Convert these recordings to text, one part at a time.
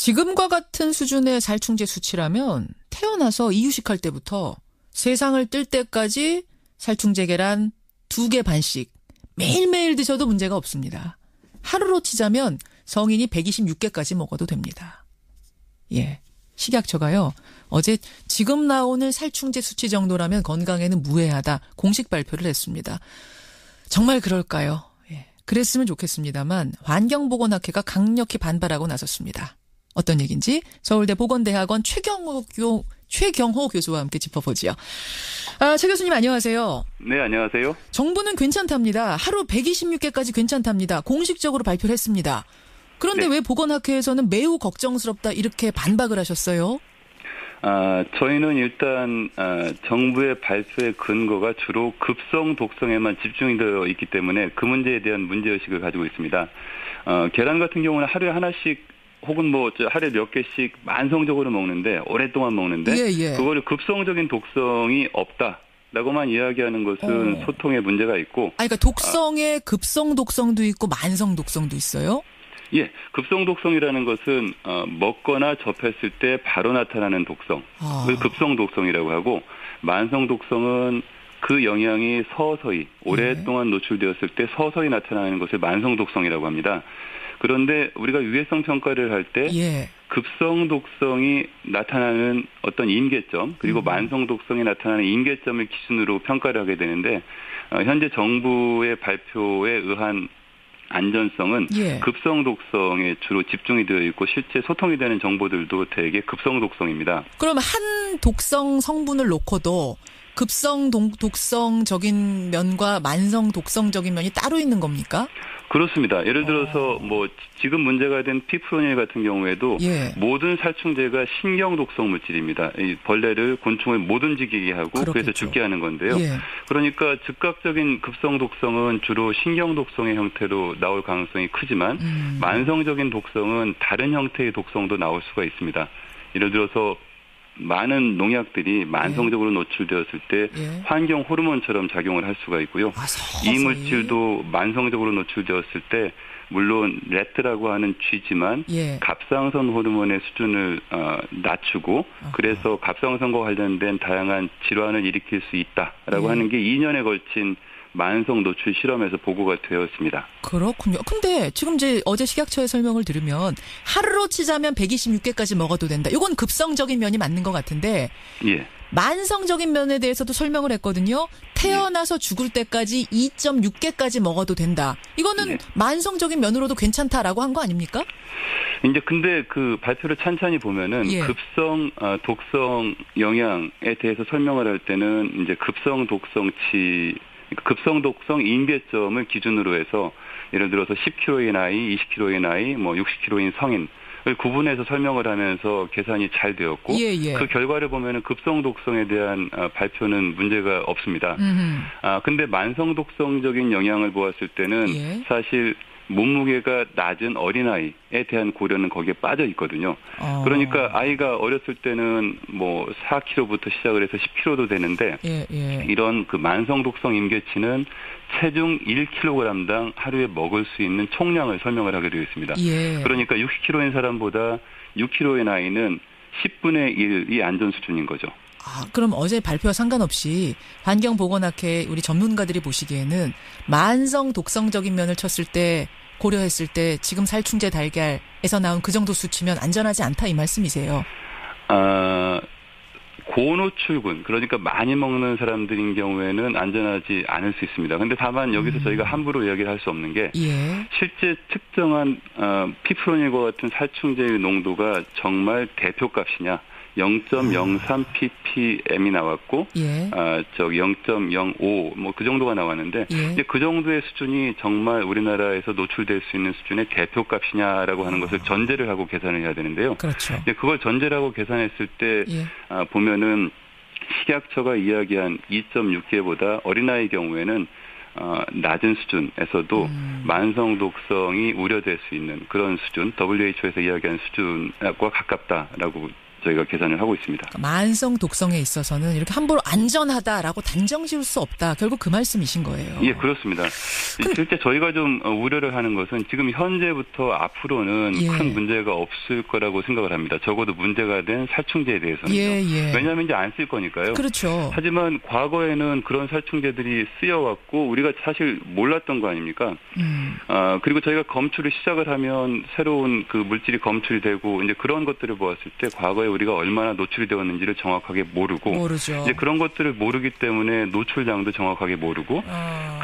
지금과 같은 수준의 살충제 수치라면 태어나서 이유식할 때부터 세상을 뜰 때까지 살충제 계란 2개 반씩 매일매일 드셔도 문제가 없습니다. 하루로 치자면 성인이 126개까지 먹어도 됩니다. 예, 식약처가요. 어제 지금 나오는 살충제 수치 정도라면 건강에는 무해하다 공식 발표를 했습니다. 정말 그럴까요? 예, 그랬으면 좋겠습니다만 환경보건학회가 강력히 반발하고 나섰습니다. 어떤 얘기인지 서울대 보건대학원 최경호 교수와 함께 짚어보죠. 최 교수님 안녕하세요. 네, 안녕하세요. 정부는 괜찮답니다. 하루 126개까지 괜찮답니다. 공식적으로 발표를 했습니다. 그런데 네. 왜 보건학회에서는 매우 걱정스럽다 이렇게 반박을 하셨어요? 저희는 일단 정부의 발표의 근거가 주로 급성, 독성에만 집중이 되어 있기 때문에 그 문제에 대한 문제의식을 가지고 있습니다. 계란 같은 경우는 하루에 하나씩 혹은 하루에 몇 개씩 만성적으로 먹는데 오랫동안 먹는데 예. 그거를 급성적인 독성이 없다라고만 이야기하는 것은 소통에 문제가 있고. 그러니까 독성에 급성 독성도 있고 만성 독성도 있어요? 예, 급성 독성이라는 것은 먹거나 접했을 때 바로 나타나는 독성을 급성 독성이라고 하고, 만성 독성은 그 영향이 서서히 오랫동안 노출되었을 때 서서히 나타나는 것을 만성 독성이라고 합니다. 그런데 우리가 유해성 평가를 할 때 급성 독성이 나타나는 어떤 임계점 그리고 만성 독성이 나타나는 임계점을 기준으로 평가를 하게 되는데 현재 정부의 발표에 의한 안전성은 급성 독성에 주로 집중이 되어 있고 실제 소통이 되는 정보들도 대개 급성 독성입니다. 그럼 한 독성 성분을 놓고도 급성 독성적인 면과 만성 독성적인 면이 따로 있는 겁니까? 그렇습니다. 예를 들어서 지금 문제가 된 피프로닐 같은 경우에도 모든 살충제가 신경 독성 물질입니다. 이 벌레를 곤충을 못 움직이게 하고 그렇겠죠. 그래서 죽게 하는 건데요. 그러니까 즉각적인 급성 독성은 주로 신경 독성의 형태로 나올 가능성이 크지만 만성적인 독성은 다른 형태의 독성도 나올 수가 있습니다. 예를 들어서 많은 농약들이 만성적으로 노출되었을 때 환경 호르몬처럼 작용을 할 수가 있고요. 이 물질도 만성적으로 노출되었을 때 물론 레트라고 하는 쥐지만 갑상선 호르몬의 수준을 낮추고 그래서 갑상선과 관련된 다양한 질환을 일으킬 수 있다라고 하는 게 2년에 걸친 만성 노출 실험에서 보고가 되었습니다. 그렇군요. 근데 지금 어제 식약처의 설명을 들으면 하루로 치자면 126개까지 먹어도 된다. 이건 급성적인 면이 맞는 것 같은데 만성적인 면에 대해서도 설명을 했거든요. 태어나서 죽을 때까지 2.6개까지 먹어도 된다. 이거는 만성적인 면으로도 괜찮다라고 한 거 아닙니까? 이제 근데 그 발표를 찬찬히 보면은 급성 독성 영향에 대해서 설명을 할 때는 이제 급성 독성 임계점을 기준으로 해서 예를 들어서 10kg의 나이, 20kg의 나이, 60kg인 성인을 구분해서 설명을 하면서 계산이 잘 되었고 그 결과를 보면은 급성 독성에 대한 발표는 문제가 없습니다. 근데 만성 독성적인 영향을 보았을 때는 사실 몸무게가 낮은 어린아이에 대한 고려는 거기에 빠져 있거든요. 그러니까 아이가 어렸을 때는 4kg부터 시작을 해서 10kg도 되는데 이런 그 만성 독성 임계치는 체중 1kg당 하루에 먹을 수 있는 총량을 설명을 하게 되어 있습니다. 그러니까 60kg인 사람보다 6kg의 나이는 10분의 1이 안전 수준인 거죠. 그럼 어제 발표와 상관없이 환경보건학회 우리 전문가들이 보시기에는 만성 독성적인 면을 쳤을 때 고려했을 때 지금 살충제 달걀에서 나온 그 정도 수치면 안전하지 않다 이 말씀이세요? 고노출군 그러니까 많이 먹는 사람들인 경우에는 안전하지 않을 수 있습니다. 그런데 다만 여기서 저희가 함부로 이야기를 할 수 없는 게 실제 특정한 피프로닐과 같은 살충제의 농도가 정말 대표값이냐 0.03 ppm이 나왔고 0.05 그 정도가 나왔는데 이제 그 정도의 수준이 정말 우리나라에서 노출될 수 있는 수준의 대표값이냐라고 하는 것을 전제를 하고 계산을 해야 되는데요. 그렇죠. 그걸 전제를 하고 계산했을 때 보면은 식약처가 이야기한 2.6개보다 어린아이 경우에는 낮은 수준에서도 만성 독성이 우려될 수 있는 그런 수준, WHO에서 이야기한 수준과 가깝다라고 저희가 계산을 하고 있습니다. 그러니까 만성 독성에 있어서는 이렇게 함부로 안전하다라고 단정 지을 수 없다. 결국 그 말씀이신 거예요. 예, 그렇습니다. 실제 저희가 좀 우려를 하는 것은 지금 현재부터 앞으로는 큰 문제가 없을 거라고 생각을 합니다. 적어도 문제가 된 살충제에 대해서는요. 왜냐하면 이제 안 쓸 거니까요. 그렇죠. 하지만 과거에는 그런 살충제들이 쓰여왔고 우리가 사실 몰랐던 거 아닙니까? 그리고 저희가 검출을 시작을 하면 새로운 그 물질이 검출이 되고 이제 그런 것들을 보았을 때 과거에 우리가 얼마나 노출이 되었는지를 정확하게 모르죠. 이제 그런 것들을 모르기 때문에 노출량도 정확하게 모르고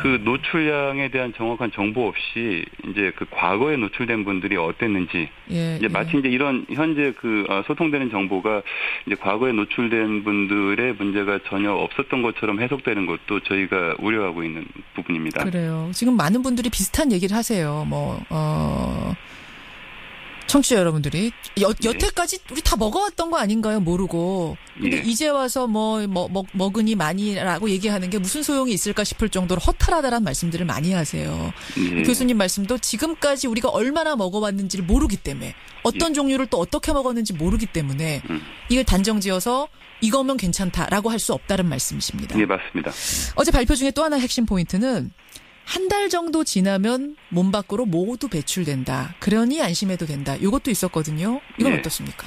그 노출량에 대한 정확한 정보 없이 이제 그 과거에 노출된 분들이 어땠는지 이제 마치 이제 이런 현재 그 소통되는 정보가 이제 과거에 노출된 분들의 문제가 전혀 없었던 것처럼 해석되는 것도 저희가 우려하고 있는 부분입니다. 그래요. 지금 많은 분들이 비슷한 얘기를 하세요. 청취자 여러분들이 여태까지 우리 다 먹어왔던 거 아닌가요? 모르고. 근데 이제 와서 먹으니 많이라고 얘기하는 게 무슨 소용이 있을까 싶을 정도로 허탈하다라는 말씀들을 많이 하세요. 교수님 말씀도 지금까지 우리가 얼마나 먹어왔는지를 모르기 때문에 어떤 종류를 또 어떻게 먹었는지 모르기 때문에 이걸 단정지어서 이거면 괜찮다라고 할 수 없다는 말씀이십니다. 네, 맞습니다. 어제 발표 중에 또 하나 핵심 포인트는 한 달 정도 지나면 몸 밖으로 모두 배출된다. 그러니 안심해도 된다. 이것도 있었거든요. 이건 어떻습니까?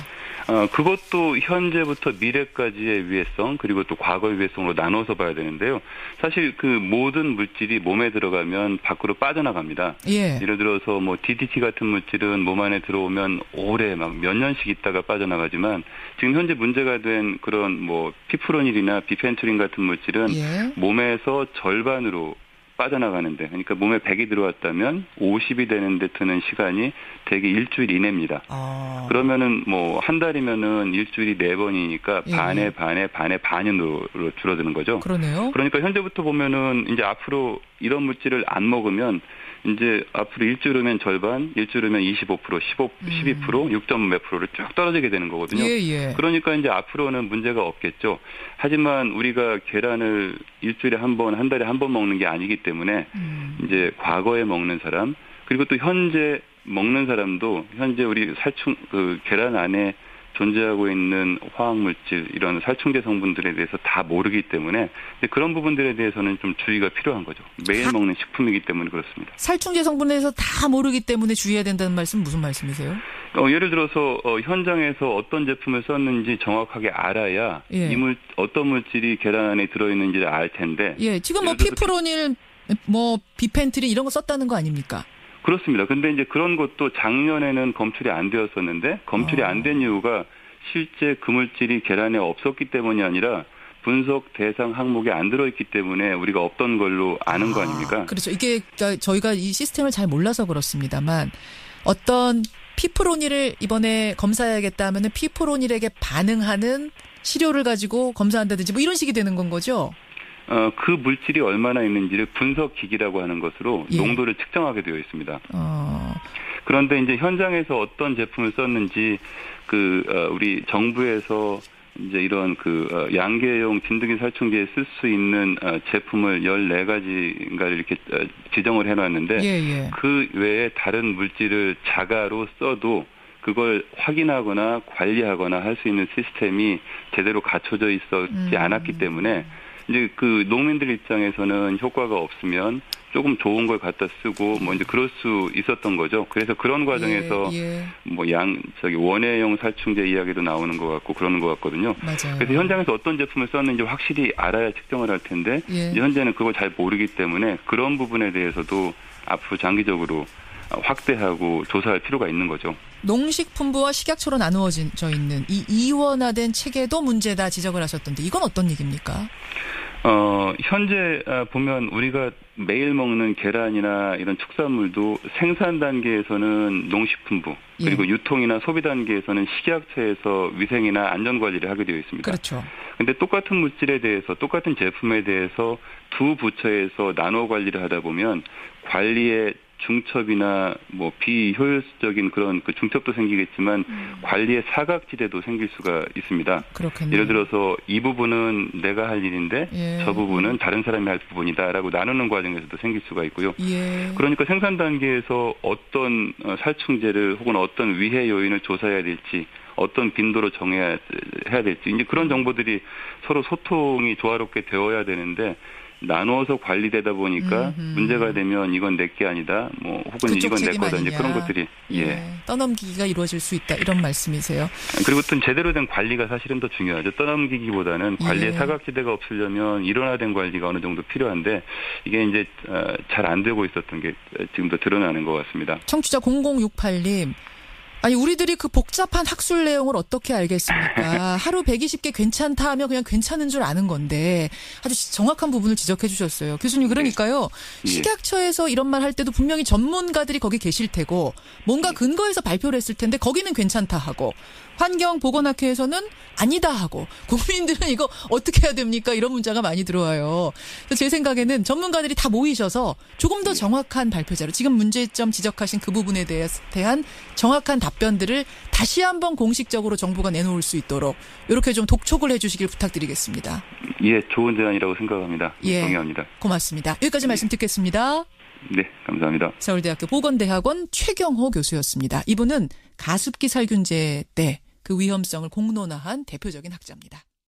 그것도 현재부터 미래까지의 위해성 그리고 또 과거의 위해성으로 나눠서 봐야 되는데요. 사실 그 모든 물질이 몸에 들어가면 밖으로 빠져나갑니다. 예를 들어서 DDT 같은 물질은 몸 안에 들어오면 오래 막 몇 년씩 있다가 빠져나가지만 지금 현재 문제가 된 그런 피프로닐이나 비펜투린 같은 물질은 몸에서 절반으로 빠져나가는데, 그러니까 몸에 100이 들어왔다면 50이 되는데 드는 시간이 대개 일주일 이내입니다. 그러면은 한 달이면은 일주일이 4번이니까 반의 반으로 줄어드는 거죠. 그러네요. 그러니까 현재부터 보면은 이제 앞으로 이런 물질을 안 먹으면 이제 앞으로 일주일 후면 절반, 일주일 후면 25%, 12%, 6점 몇 프로를 쭉 떨어지게 되는 거거든요. 그러니까 이제 앞으로는 문제가 없겠죠. 하지만 우리가 계란을 일주일에 한 번, 한 달에 한 번 먹는 게 아니기 때문에 이제 과거에 먹는 사람, 그리고 또 현재 먹는 사람도 현재 우리 계란 안에 존재하고 있는 화학물질, 이런 살충제 성분들에 대해서 다 모르기 때문에 그런 부분들에 대해서는 좀 주의가 필요한 거죠. 매일 먹는 식품이기 때문에 그렇습니다. 살충제 성분에서 다 모르기 때문에 주의해야 된다는 말씀 무슨 말씀이세요? 예를 들어서 현장에서 어떤 제품을 썼는지 정확하게 알아야 어떤 물질이 계란 안에 들어있는지를 알 텐데. 지금 피프로닐, 비펜트린 이런 거 썼다는 거 아닙니까? 그렇습니다. 근데 이제 그런 것도 작년에는 검출이 안 되었었는데 검출이 안 된 이유가 실제 그 물질이 계란에 없었기 때문이 아니라 분석 대상 항목에 안 들어있기 때문에 우리가 없던 걸로 아는 거 아닙니까? 그렇죠. 이게 저희가 이 시스템을 잘 몰라서 그렇습니다만 어떤 피프로닐을 이번에 검사해야겠다 하면은 피프로닐에게 반응하는 시료를 가지고 검사한다든지 이런 식이 되는 건 거죠? 그 물질이 얼마나 있는지를 분석기기라고 하는 것으로 농도를 측정하게 되어 있습니다. 그런데 이제 현장에서 어떤 제품을 썼는지 우리 정부에서 이제 이런 양계용 진드기 살충제에 쓸 수 있는 제품을 14가지인가를 이렇게 지정을 해놨는데 그 외에 다른 물질을 자가로 써도 그걸 확인하거나 관리하거나 할 수 있는 시스템이 제대로 갖춰져 있었지 않았기 때문에 이제 농민들 입장에서는 효과가 없으면 조금 좋은 걸 갖다 쓰고 이제 그럴 수 있었던 거죠. 그래서 그런 과정에서 원예용 살충제 이야기도 나오는 것 같고 그러는 것 같거든요. 맞아요. 그래서 현장에서 어떤 제품을 썼는지 확실히 알아야 측정을 할 텐데 이제 현재는 그걸 잘 모르기 때문에 그런 부분에 대해서도 앞으로 장기적으로 확대하고 조사할 필요가 있는 거죠. 농식품부와 식약처로 나누어져 있는 이 이원화된 체계도 문제다 지적을 하셨던데 이건 어떤 얘기입니까? 현재 보면 우리가 매일 먹는 계란이나 이런 축산물도 생산 단계에서는 농식품부 그리고 유통이나 소비 단계에서는 식약처에서 위생이나 안전 관리를 하게 되어 있습니다. 그렇죠. 근데 똑같은 물질에 대해서 똑같은 제품에 대해서 두 부처에서 나눠 관리를 하다 보면 관리의 중첩이나 뭐 비효율적인 그런 그 중첩도 생기겠지만 관리의 사각지대도 생길 수가 있습니다. 그렇군요. 예를 들어서 이 부분은 내가 할 일인데 예. 저 부분은 다른 사람이 할 부분이다라고 나누는 과정에서도 생길 수가 있고요. 예. 그러니까 생산 단계에서 어떤 살충제를 혹은 어떤 위해 요인을 조사해야 될지 어떤 빈도로 정해야 될지 이제 그런 정보들이 서로 소통이 조화롭게 되어야 되는데 나누어서 관리되다 보니까 문제가 되면 이건 내 게 아니다. 뭐 혹은 이건 내 거다. 이제 그런 것들이 떠넘기기가 이루어질 수 있다. 이런 말씀이세요. 그리고 또 제대로 된 관리가 사실은 더 중요하죠. 떠넘기기보다는 관리의 사각지대가 없으려면 일원화된 관리가 어느 정도 필요한데 이게 이제 잘 안 되고 있었던 게 지금도 드러나는 것 같습니다. 청취자 0068님. 아니 우리들이 그 복잡한 학술 내용을 어떻게 알겠습니까? 하루 120개 괜찮다 하면 그냥 괜찮은 줄 아는 건데 아주 정확한 부분을 지적해 주셨어요. 교수님 그러니까요. 식약처에서 이런 말 할 때도 분명히 전문가들이 거기 계실 테고 뭔가 근거해서 발표를 했을 텐데 거기는 괜찮다 하고 환경보건학회에서는 아니다 하고 국민들은 이거 어떻게 해야 됩니까? 이런 문자가 많이 들어와요. 제 생각에는 전문가들이 다 모이셔서 조금 더 정확한 발표자로 지금 문제점 지적하신 그 부분에 대한 정확한 답변들을 다시 한번 공식적으로 정부가 내놓을 수 있도록 이렇게 좀 독촉을 해 주시길 부탁드리겠습니다. 예, 좋은 제안이라고 생각합니다. 동의합니다. 고맙습니다. 여기까지 말씀 듣겠습니다. 네, 감사합니다. 서울대학교 보건대학원 최경호 교수였습니다. 이분은 가습기 살균제 때 그 위험성을 공론화한 대표적인 학자입니다.